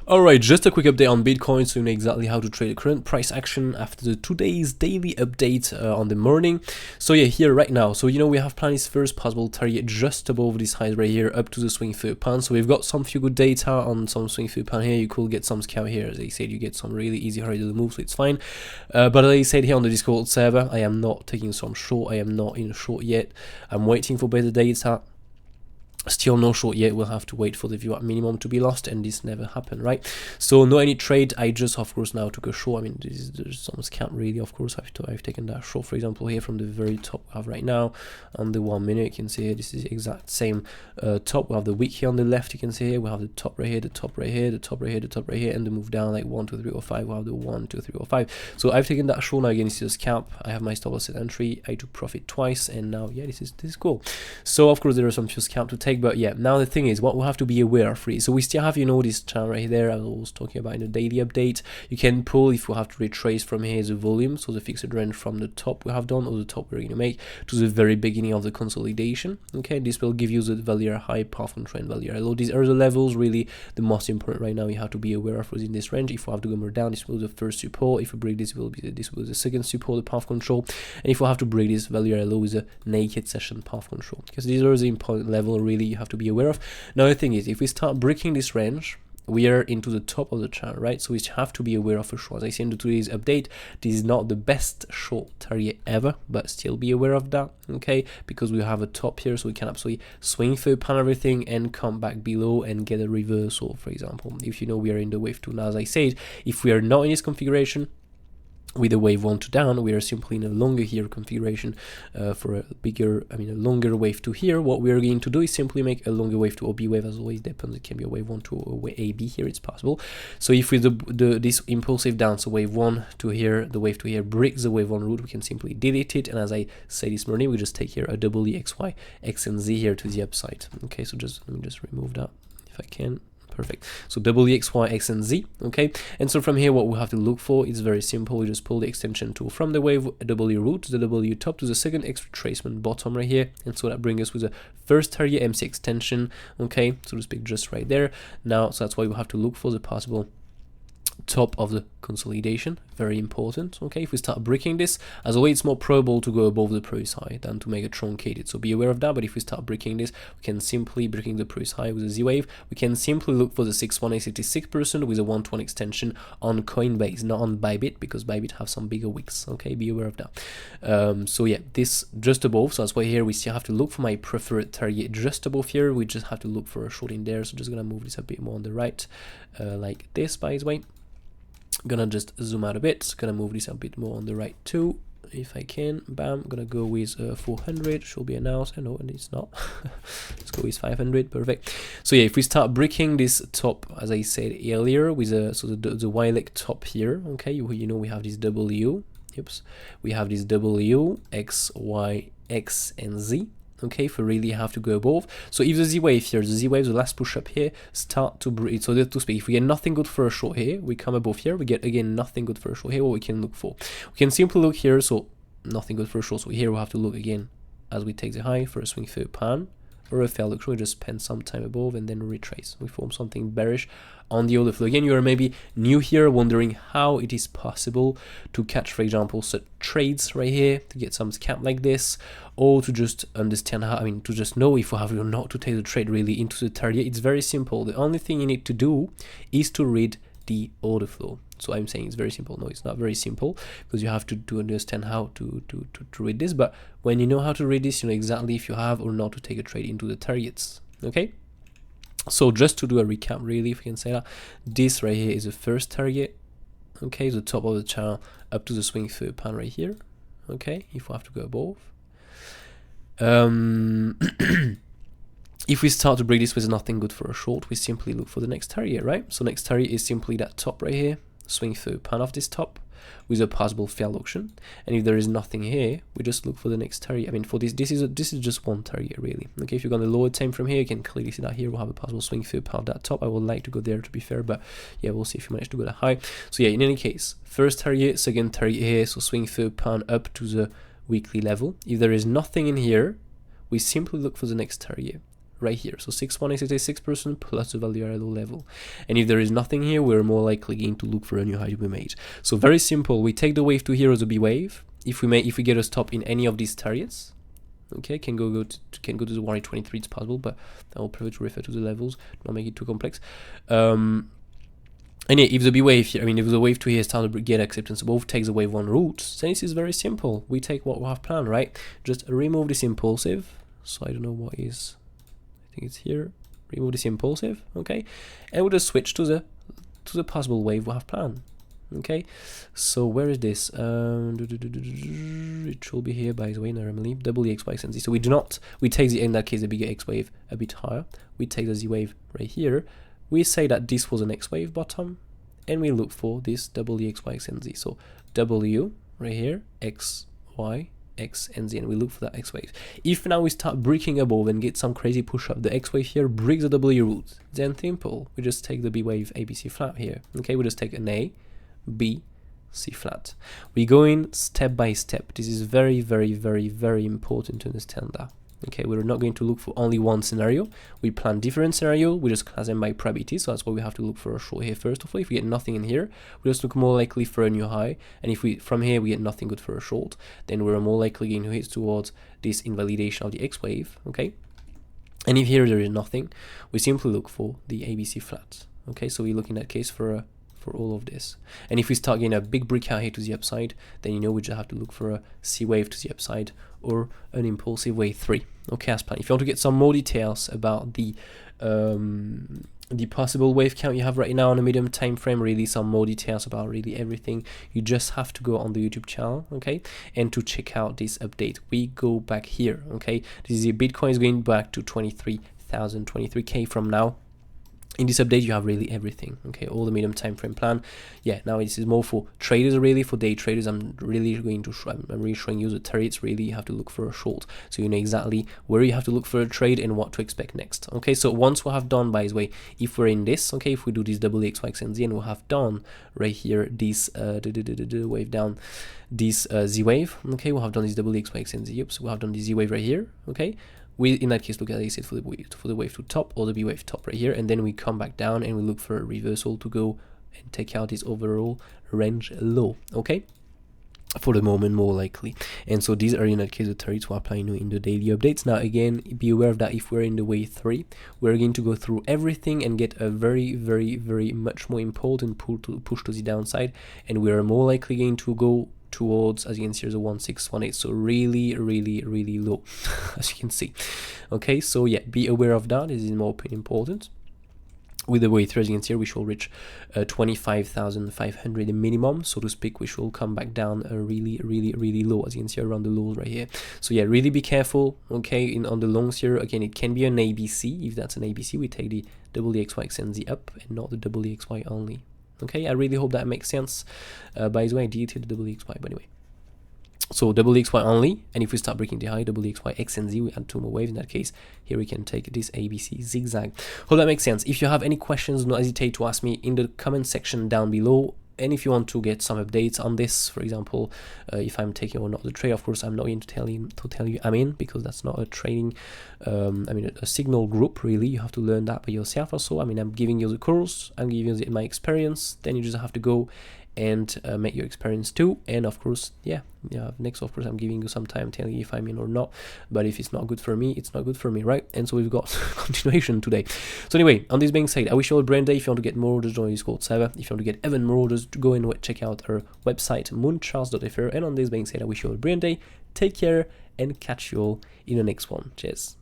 Alright, just a quick update on Bitcoin so you know exactly how to trade the current price action after the today's daily update on the morning. So yeah, here right now, so you know we have planned this first possible target just above this height right here up to the swing £30. So we've got some few good data on some swing £30 here. You could get some scalp here, as I said, you get some really easy horizontal moves, so it's fine. But as I said here on the Discord server, I am not taking some short, I am not in a short yet. I'm waiting for better data. Still no short yet, we'll have to wait for the view at minimum to be lost, and this never happened, right? So no any trade. I just of course now took a short. I mean, there's some scam really, of course. I've taken that short, for example, here from the very top we have right now on the 1 minute. You can see here this is the exact same top. We have the wick here on the left, you can see here we have the top right here, the top right here, the top right here, the top right here, and the move down like 1 2 3 or 5. We have the 1 2 3 or 5. So I've taken that short. Now again, this is a scalp. I have my stop loss at entry. I took profit twice, and now yeah, this is cool. So of course there are some few scalp to take, but yeah, now the thing is what we have to be aware of really. So we still have, you know, this channel right there I was talking about in the daily update. You can pull if we have to retrace from here the volume, so the fixed range from the top we have done, or the top we're going to make, to the very beginning of the consolidation. Okay, this will give you the value high, powerful trend, value low. These are the levels really the most important right now you have to be aware of within this range. If we have to go more down, this will be the first support. If we break this, will be the second support, the path control. And if we have to break this, value low is a naked session path control, because these are the important level really you have to be aware of. Now the thing is, if we start breaking this range, we are into the top of the channel, right? So we have to be aware of a short. As I said in today's update, this is not the best short target ever, but still be aware of that, okay? Because we have a top here, so we can absolutely swing through pan everything and come back below and get a reversal, for example. If you know we are in the wave 2. Now, as I said, if we are not in this configuration, with a wave 1 to down, we are simply in a longer here configuration for a bigger, a longer wave 2 here. What we are going to do is simply make a longer wave 2 or B wave, as always depends. It can be a wave 1 to a AB here, it's possible. So if we this impulsive down, so wave 1 to here, the wave 2 here breaks the wave 1 route, we can simply delete it. And as I said this morning, we just take here a WXY, X and Z here to the upside. Okay, so let me just remove that if I can. Perfect. So WXY, X and Z. Okay, and so from here what we have to look for is very simple. We just pull the extension tool from the wave W root to the W top to the second X retracement bottom right here, and so that brings us with the first target MC extension, okay, so to speak, just right there. Now so that's why we have to look for the possible top of the consolidation, very important. Okay, if we start breaking this, as always, it's more probable to go above the previous high than to make it truncated, so be aware of that. But if we start breaking this, we can simply breaking the previous high with a Z wave, we can simply look for the 61866% with a 1-to-1 extension on Coinbase, not on Bybit, because Bybit have some bigger wicks. Okay, be aware of that. So yeah, this just above, so that's why here we still have to look for my preferred target just above here. We just have to look for a short in there, so just gonna move this a bit more on the right, like this, by the way. Gonna just zoom out a bit, gonna move this a bit more on the right too, if I can. Bam, gonna go with 400, should be announced. No, and it's not. Let's go with 500, perfect. So yeah, if we start breaking this top, as I said earlier, with the Y leg top here, okay, you know we have this W, oops, we have this W, X, Y, X, and Z. Okay, if we really have to go above. So if the Z wave here, the Z wave, the last push up here, start to break, so to speak, if we get nothing good for a short here, we come above here, we get again nothing good for a short here, what we can look for. We can simply look here, so nothing good for a short, so here we'll have to look again as we take the high for a swing through pan, or a failed auction. We just spend some time above and then retrace. We form something bearish on the order flow. Again, you are maybe new here, wondering how it is possible to catch, for example, such trades right here, to get some scalp like this, or to just understand how, to just know if you have or not to take the trade really into the target. It's very simple. The only thing you need to do is to read the order flow. So I'm saying it's very simple. No, it's not very simple, because you have to understand how to read this. But when you know how to read this, you know exactly if you have or not to take a trade into the targets. Okay, so just to do a recap really, if you can say that, this right here is the first target. Okay, the top of the channel up to the swing through pan right here. Okay, if we have to go above, if we start to break this with nothing good for a short, we simply look for the next target, right? So next target is simply that top right here, swing through pan of this top with a possible failed auction. And if there is nothing here, we just look for the next target. For this is just one target really. Okay, if you're going to lower time from here, you can clearly see that here we'll have a possible swing through pan of that top. I would like to go there, to be fair, but yeah, we'll see if you manage to go that high. So yeah, in any case, first target, second target here, so swing through pan up to the weekly level. If there is nothing in here, we simply look for the next target. right here. So 6.86% plus the value at low level. And if there is nothing here, we're more likely going to look for a new high to be made. So very simple. We take the wave 2 here as a B wave. If we get a stop in any of these targets, okay, can go to the 123, it's possible, but I will prefer to refer to the levels, not make it too complex. And yeah, if the B wave here, if the wave 2 here starts to get acceptance above, takes the wave 1 route, then this is very simple. We take what we have planned, right? Just remove this impulsive. So I don't know what is, I think it's here. Remove this impulsive, okay? And we'll just switch to the possible wave we have planned. Okay, so where is this? It should be here, by the way, normally. Double the X, Y, and Z. So we take in that case the bigger X wave a bit higher. We take the Z wave right here. We say that this was an X wave bottom, and we look for this double the X, Y, and Z. So W right here, X, Y, X, and Z, and we look for that X wave. If now we start breaking above and get some crazy push up, the X wave here breaks the W root, then simple. We just take the B wave ABC flat here. Okay, we just take an A, B, C flat. We go in step by step. This is very, very, very, very important to understand that. Okay, we're not going to look for only one scenario. We plan different scenario. We just class them by probability. So that's why we have to look for a short here first of all. If we get nothing in here, we just look more likely for a new high. And if we from here we get nothing good for a short, then we're more likely going to hit towards this invalidation of the X wave. Okay, and if here there is nothing, we simply look for the ABC flat. Okay, so we look in that case for all of this. And if we start getting a big breakout here to the upside, then we just have to look for a C wave to the upside or an impulsive wave 3. Okay, as planned. If you want to get some more details about the possible wave count you have right now on a medium time frame, really some more details about really everything, you just have to go on the YouTube channel, okay, and to check out this update. We go back here, okay. This is the Bitcoin is going back to 23K from now. In this update, you have really everything, okay, all the medium time frame plan. Yeah, now this is more for traders, really. For day traders, I'm really showing you the targets. Really, you have to look for a short, so you know exactly where you have to look for a trade and what to expect next. Okay, so once we have done, by the way, if we're in this, okay, if we do this double X, Y, and Z, and we have done right here this wave down, this Z wave, okay, we'll have done this double X, Y, and Z. So we'll have done this Z wave right here, okay. We in that case look at it for the wave to top or the B wave top right here, and then we come back down and we look for a reversal to go and take out this overall range low, okay, for the moment more likely. And so these are in that case the targets we're applying in the daily updates. Now again, be aware of that if we're in the wave 3, we're going to go through everything and get a very, very, very much more important push to the downside, and we're more likely going to go towards, as you can see, there's a 1618, so really, really, really low, as you can see. Okay, so yeah, be aware of that. This is more important. With the wave 3, as you can see, we should reach 25,500 minimum, so to speak. We should come back down really, really, really low, as you can see around the lows right here. So yeah, really be careful. Okay, on the longs here, again, it can be an ABC. If that's an ABC, we take the double XY and Z up and not the double XY only. Okay, I really hope that makes sense. By the way, I deleted the double XY, but anyway. So double XY only, and if we start breaking the high, double XY, X and Z, we add 2 more waves. In that case, here we can take this ABC zigzag. Hope that makes sense. If you have any questions, don't hesitate to ask me in the comment section down below. And if you want to get some updates on this, for example, if I'm taking or not the trade, of course, I'm not going to tell you I'm in, because that's not a trading, a signal group, really. You have to learn that by yourself also. I'm giving you the course, I'm giving you my experience, then you just have to go and make your experience too. And of course, next, of course, I'm giving you some time telling you if I'm in or not. But if it's not good for me, it's not good for me, right? And so we've got continuation today. So anyway, on this being said, I wish you all a brilliant day. If you want to get more orders, join the Discord server. If you want to get even more orders, go and check out our website, mooncharts.fr. And on this being said, I wish you all a brilliant day. Take care and catch you all in the next one. Cheers.